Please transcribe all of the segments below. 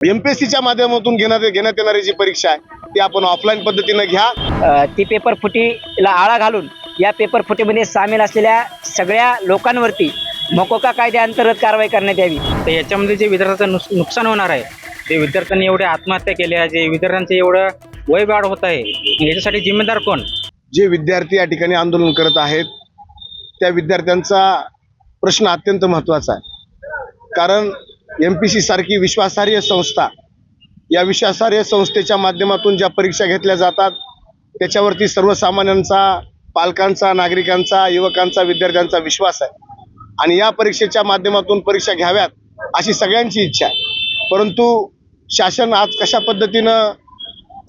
एमपीएससीच्या माध्यमातून घेण्यात येणारी जी परीक्षा आहे ती आपण ऑफलाईन पद्धतीने घ्या। ती पेपर फुटीला आळा घालून या पेपर फुटीमध्ये सामील असलेल्या सगळ्या लोकांवरती मकोका कायद्याअंतर्गत कारवाई करण्यात यावी। तर याच्यामध्ये जे विद्यार्थ्यांचं नुकसान होणार आहे, जे विद्यार्थ्यांनी एवढे आत्महत्या केल्या, जे विद्यार्थ्यांचं एवढं वयवाढ होत आहे, याच्यासाठी जिम्मेदार कोण? जे विद्यार्थी या ठिकाणी आंदोलन करत आहेत त्या विद्यार्थ्यांचा प्रश्न अत्यंत महत्त्वाचा आहे। कारण एमपीसी सारखी विश्वासार्ह संस्था, या विश्वासार्ह संस्थेच्या माध्यमातून ज्या परीक्षा घेतल्या जातात त्याच्यावरती सर्वसामान्यांचा, पालकांचा, नागरिकांचा, युवकांचा, विद्यार्थ्यांचा विश्वास आहे आणि या परीक्षेच्या माध्यमातून परीक्षा घ्याव्यात अशी सगळ्यांची इच्छा आहे। परंतु शासन आज कशा पद्धतीनं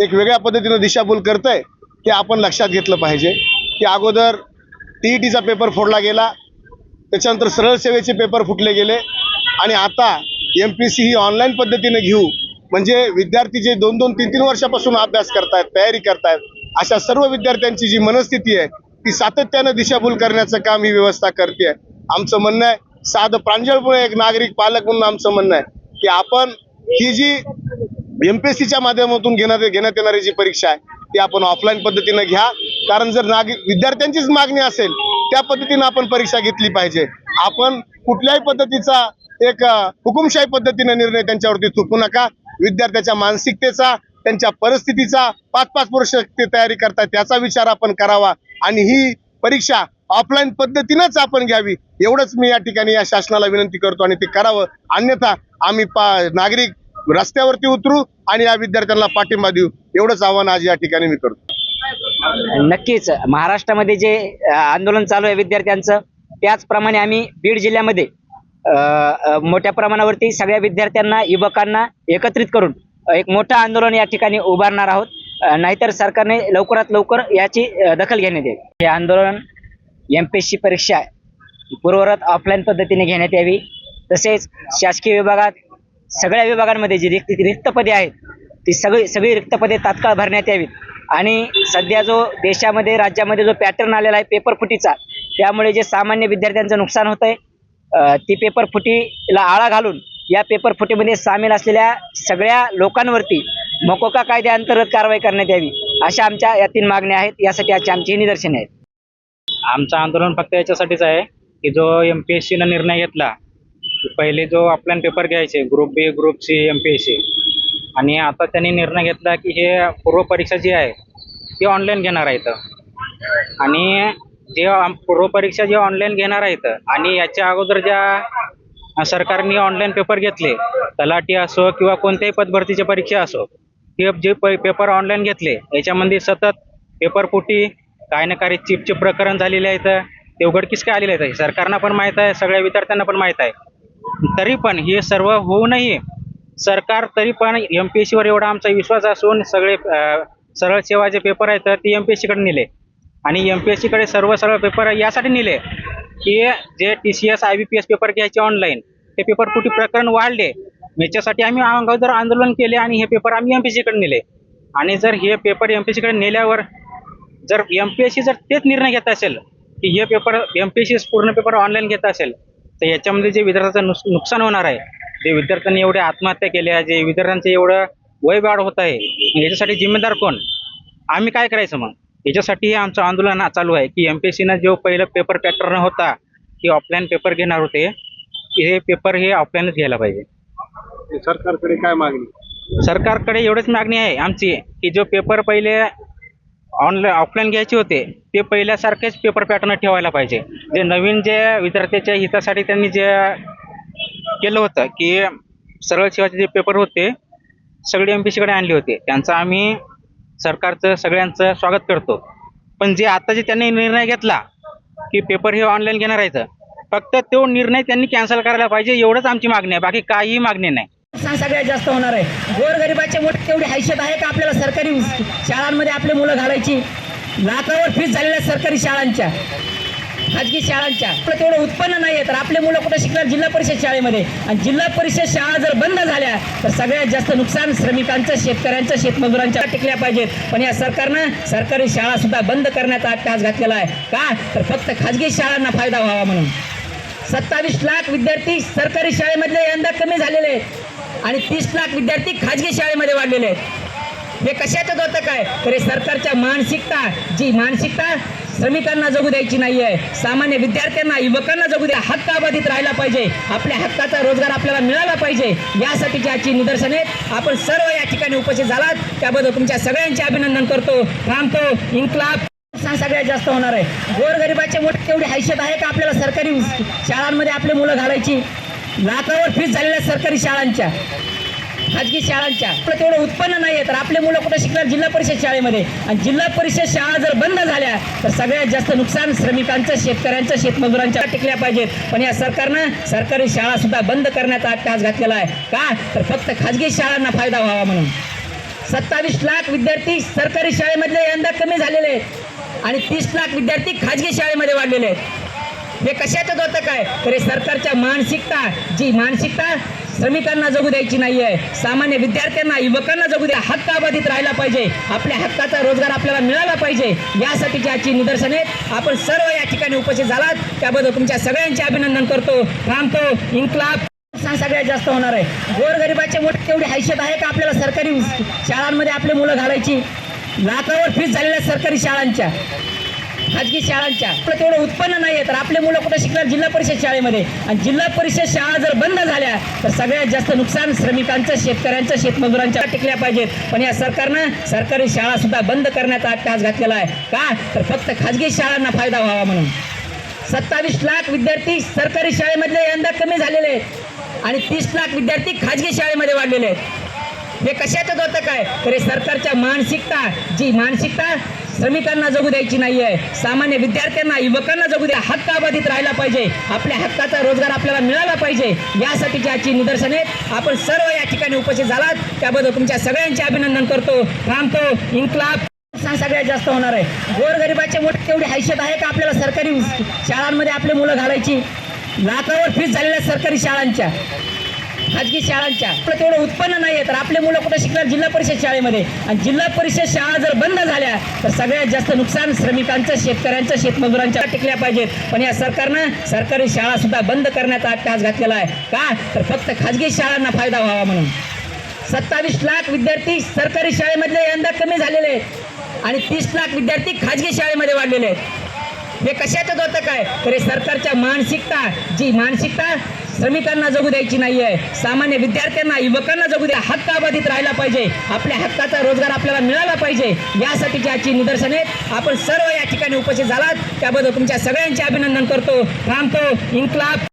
एक वेगळ्या पद्धतीनं दिशाभूल करतंय हे आपण लक्षात घेतलं पाहिजे की अगोदर टीईटीचा पेपर फोडला गेला, त्याच्यानंतर सरळ सेवेचे पेपर फुटले गेले आणि आता एमपीसी ही ऑनलाईन पद्धतीने घेऊ म्हणजे विद्यार्थी जे 2-2, 3-3 वर्षापासून अभ्यास करतायत, तयारी करतायत, अशा सर्व विद्यार्थ्यांची जी मनस्थिती आहे ती सातत्यानं दिशाभूल करण्याचं काम ही व्यवस्था करते आहे। आमचं म्हणणं आहे, साधं प्रांजळपणे एक नागरिक पालक म्हणून आमचं म्हणणं आहे की आपण ही जी एमपीएससीच्या माध्यमातून घेण्यात येणारी जी परीक्षा आहे ती आपण ऑफलाईन पद्धतीने घ्या। कारण जर विद्यार्थ्यांचीच मागणी असेल त्या पद्धतीने आपण परीक्षा घेतली पाहिजे। आपण कुठल्याही पद्धतीचा एक हुकुमशाही पद्धतीने निर्णय त्यांच्यावरती थोपू नका। विद्यार्थ्याच्या मानसिकतेचा, त्यांच्या परिस्थितीचा, 5-5 वर्ष ते तयारी करतात त्याचा विचार आपण करावा आणि ही परीक्षा ऑफलाईन पद्धतीनेच आपण घ्यावी, एवढंच मी या ठिकाणी या शासनाला विनंती करतो आणि ते करावं। अन्यथा आम्ही नागरिक रस्त्यावरती उतरू आणि या विद्यार्थ्यांना पाठिंबा देऊ, एवढंच आव्हान आज या ठिकाणी मी करतो। नक्कीच महाराष्ट्रामध्ये जे आंदोलन चालू आहे विद्यार्थ्यांचं, त्याचप्रमाणे आम्ही बीड जिल्ह्यामध्ये मोठ्या प्रमाणावरती सगळ्या विद्यार्थ्यांना, युवकांना एकत्रित करून एक मोठं आंदोलन या ठिकाणी उभारणार आहोत। नाहीतर सरकारने लवकरात लवकर याची दखल घेण्यात यावी। हे आंदोलन एमपीएससी परीक्षा पूर्ववत ऑफलाईन पद्धतीने घेण्यात यावी। तसेच शासकीय विभागात सगळ्या विभागांमध्ये जी रिक्त पदे आहेत ती सगळी रिक्त पदे तात्काळ भरण्यात यावीत आणि सध्या जो देशामध्ये, राज्यामध्ये जो पॅटर्न आलेला आहे पेपर फुटीचा, त्यामुळे जे सामान्य विद्यार्थ्यांचं नुकसान होत आहे, ती पेपर फुटीला आळा घालून या पेपर फुटीमध्ये सामील असलेल्या सगळ्या लोकांवरती मकोका कायद्याअंतर्गत कारवाई करण्यात यावी, अशा आमच्या या 3 मागण्या आहेत। यासाठी आमची निदर्शने आहेत। आमचं आंदोलन फक्त याच्यासाठीच आहे की जो एमपीएससीनं निर्णय घेतला, पहिले जो ऑफलाईन पेपर घ्यायचे ग्रुप बी, ग्रुप सी, एमपीएससी, आणि आता त्यांनी निर्णय घेतला की हे पूर्व परीक्षा जी आहे ती ऑनलाईन घेणार आहेत आणि जे पूर्व परीक्षा जे ऑनलाईन घेणार आहेत आणि याच्या अगोदर ज्या सरकारने ऑनलाईन पेपर घेतले, तलाठी असो किंवा कोणत्याही पदभरतीच्या परीक्षा असो, ते जे पेपर ऑनलाईन घेतले याच्यामध्ये सतत पेपर फुटी, काय ना काही चिपचे प्रकरण झालेले आहेत, ते उघडकीस काय आलेले आहेत, सरकारना पण माहीत आहे, सगळ्या विद्यार्थ्यांना पण माहीत आहे। तरी पण हे सर्व होऊनही सरकार तरी पण एमपीएससीवर एवढा आमचा विश्वास असून सगळे सरळ सेवा जे पेपर आहेत ते एमपीएससीकडे नेले आणि एमपीएससीकडे सरळ पेपर यासाठी नेले की जे TCS, IBPS पेपर घ्यायचे ऑनलाईन, ते पेपर फुटी प्रकरण वाढले, याच्यासाठी आम्ही अगोदर आंदोलन केले आणि हे पेपर आम्ही एमपीएससीकडे नेले। आणि जर हे पेपर एमपीएससीकडे नेल्यावर जर एमपीएससी जर तेच निर्णय घेत असेल की हे पेपर एमपीएससी पूर्ण पेपर ऑनलाईन घेत असेल, तर याच्यामध्ये जे विद्यार्थ्यांचं नुकसान होणार आहे, जे विद्यार्थ्यांनी एवढे आत्महत्या केल्या, जे विद्यार्थ्यांचं एवढं वयवाढ होत आहे, याच्यासाठी जिम्मेदार कोण? आम्ही काय करायचं मग? याच्यासाठी हे आमचं आंदोलन चालू आहे की एमपीएससीनं जो पहिलं पेपर पॅटर्न होता की ऑफलाईन पेपर घेणार होते, हे पेपर हे ऑफलाईनच घ्यायला पाहिजे। सरकारकडे काय मागणी? सरकारकडे एवढीच मागणी आहे आमची की जो पेपर पहिले ऑफलाईन घ्यायचे होते ते पहिल्यासारखेच पेपर पॅटर्न ठेवायला पाहिजे। जे नवीन जे विद्यार्थ्याच्या हितासाठी त्यांनी जे केलं होतं की सरळ सेवाचे जे पेपर होते सगळे एमपीएससीकडे आणले होते, त्यांचा आम्ही सरकारचं सगळ्यांचं स्वागत करतो। पण जे आता जे त्यांनी निर्णय घेतला की पेपर हे ऑनलाईन घेणार आहेत, फक्त तो निर्णय त्यांनी कॅन्सल करायला पाहिजे, एवढंच आमची मागणी आहे, बाकी काहीही मागणी नाही। नुकसान सगळ्यात जास्त होणार आहे। गोरगरिबाच्या मोठी तेवढी हैसियत आहे का आपल्याला सरकारी शाळांमध्ये आपले मुलं घालायची? लाखावर फीस झालेल्या सरकारी शाळांच्या, खाजगी शाळांच्या तेवढं उत्पन्न नाही आहे, तर आपले मुलं कुठे शिकणार? जिल्हा परिषद शाळेमध्ये। आणि जिल्हा परिषद शाळा जर बंद झाल्या तर सगळ्यात जास्त नुकसान श्रमिकांचं, शेतकऱ्यांचं, शेतमजुरांच्या टिकल्या पाहिजेत। पण या सरकारनं सरकारी शाळा सुद्धा बंद करण्याचा अट्टहास घातलेला आहे का? तर फक्त खाजगी शाळांना फायदा व्हावा म्हणून। 27 लाख विद्यार्थी सरकारी शाळेमधले यंदा कमी झालेले आहेत। आणि 30 लाख विद्यार्थी खाजगी शाळेमध्ये वाढलेले आहेत. हे कशाचं द्योतक आहे? तर हे सरकारच्या मानसिकता, जी मानसिकता श्रमिकांना जगू द्यायची नाही आहे, सामान्य विद्यार्थ्यांना, युवकांना जगू द्या, हक्क अबाधित राहिला पाहिजे, आपल्या हक्काचा रोजगार आपल्याला मिळाला पाहिजे, यासाठीची आजची निदर्शने. आपण सर्व या ठिकाणी उपस्थित झालात त्याबद्दल तुमच्या सगळ्यांचे अभिनंदन करतो. थांबतो. इन्क्लाब सगळ्यात जास्त होणार आहे. गोरगरिबाचे मोठे तेवढी हैसियत आहे का आपल्याला सरकारी शाळांमध्ये आपली मुलं घालायची? लाखावर फीस झालेल्या सरकारी शाळांच्या, खाजगी शाळांच्या तेवढं उत्पन्न नाही आहे, तर आपले मुलं कुठे शिकणार? जिल्हा परिषद शाळेमध्ये. आणि जिल्हा परिषद शाळा जर बंद झाल्या तर सगळ्यात जास्त नुकसान श्रमिकांचं, शेतकऱ्यांचं, शेतमजुरांच्या टिकल्या पाहिजेत. पण या सरकारनं सरकारी शाळा सुद्धा बंद करण्याचा अट्टहास घातलेला आहे. का? तर फक्त खाजगी शाळांना फायदा व्हावा म्हणून. 27 लाख विद्यार्थी सरकारी शाळेमधले यंदा कमी झालेले आहेत आणि 30 लाख विद्यार्थी खाजगी शाळेमध्ये वाढलेले आहेत. हे कशाचं द्योतक आहे? तर हे सरकारच्या मानसिकता, जी मानसिकता श्रमिकांना जगू द्यायची नाही आहे, सामान्य विद्यार्थ्यांना, युवकांना जगू द्या, हक्क अबाधित राहिला पाहिजे, आपल्या हक्काचा रोजगार आपल्याला मिळाला पाहिजे, यासाठीची आजची निदर्शने. आपण सर्व या ठिकाणी उपस्थित झालात त्याबद्दल तुमच्या सगळ्यांचे अभिनंदन करतो. थांबतो. इन्क्लाब सगळ्यात जास्त होणार आहे. गोरगरिबाचे मोठे तेवढी हैसियत आहे का आपल्याला सरकारी शाळांमध्ये आपली मुलं घालायची? लाखावर फीस झालेल्या सरकारी शाळांच्या, खाजगी शाळांच्या तेवढं उत्पन्न नाही आहे, तर आपले मुलं कुठे शिकणार? जिल्हा परिषद शाळेमध्ये. आणि जिल्हा परिषद शाळा जर बंद झाल्या तर सगळ्यात जास्त नुकसान श्रमिकांचं, शेतकऱ्यांचं, शेतमजुरांच्या टिकल्या पाहिजेत. पण या सरकारनं सरकारी शाळा सुद्धा बंद करण्याचा अट्टहास घातलेला आहे. का? तर फक्त खाजगी शाळांना फायदा व्हावा म्हणून. 27 लाख विद्यार्थी सरकारी शाळेमधले यंदा कमी झालेले आहेत आणि 30 लाख विद्यार्थी खाजगी शाळेमध्ये वाढलेले आहेत. हे कशाचं द्योतक आहे? तर हे सरकारच्या मानसिकता, जी मानसिकता श्रमिकांना जगू द्यायची नाही आहे, सामान्य विद्यार्थ्यांना, युवकांना जगू द्या, हक्क अबाधित राहिला पाहिजे, आपल्या हक्काचा रोजगार आपल्याला मिळाला पाहिजे, यासाठीची आजची निदर्शने. आपण सर्व या ठिकाणी उपस्थित झालात त्याबद्दल तुमच्या सगळ्यांचे अभिनंदन करतो. थांबतो. इन्क्लाब सगळ्यात जास्त होणार आहे. गोरगरिबाचे मोठे तेवढी हैसियत आहे का आपल्याला सरकारी शाळांमध्ये आपली मुलं घालायची? लाखावर फीस झालेल्या सरकारी शाळांच्या, खाजगी शाळांच्या तेवढं उत्पन्न नाही आहे, तर आपले मुलं कुठे शिकणार? जिल्हा परिषद शाळेमध्ये. आणि जिल्हा परिषद शाळा जर बंद झाल्या तर सगळ्यात जास्त नुकसान श्रमिकांचं, शेतकऱ्यांचं, शेतमजुरांच्या टिकल्या पाहिजेत. पण या सरकारनं सरकारी शाळा सुद्धा बंद करण्याचा अट्टहास घातलेला आहे. का? तर फक्त खाजगी शाळांना फायदा व्हावा म्हणून. 27 लाख विद्यार्थी सरकारी शाळेमधले यंदा कमी झालेले आहेत आणि 30 लाख विद्यार्थी खाजगी शाळेमध्ये वाढलेले आहेत. हे कशाचं द्योतक आहे? तर हे सरकारच्या मानसिकता, जी मानसिकता श्रमिकांना जगू द्यायची नाही आहे, सामान्य विद्यार्थ्यांना, युवकांना जगू द्या, हक्क अबाधित राहिला पाहिजे, आपल्या हक्काचा रोजगार आपल्याला मिळाला पाहिजे, यासाठीची आजची निदर्शने. आपण सर्व या ठिकाणी उपस्थित झालात त्याबद्दल तुमच्या सगळ्यांचे अभिनंदन करतो. थांबतो. इन्क्लाब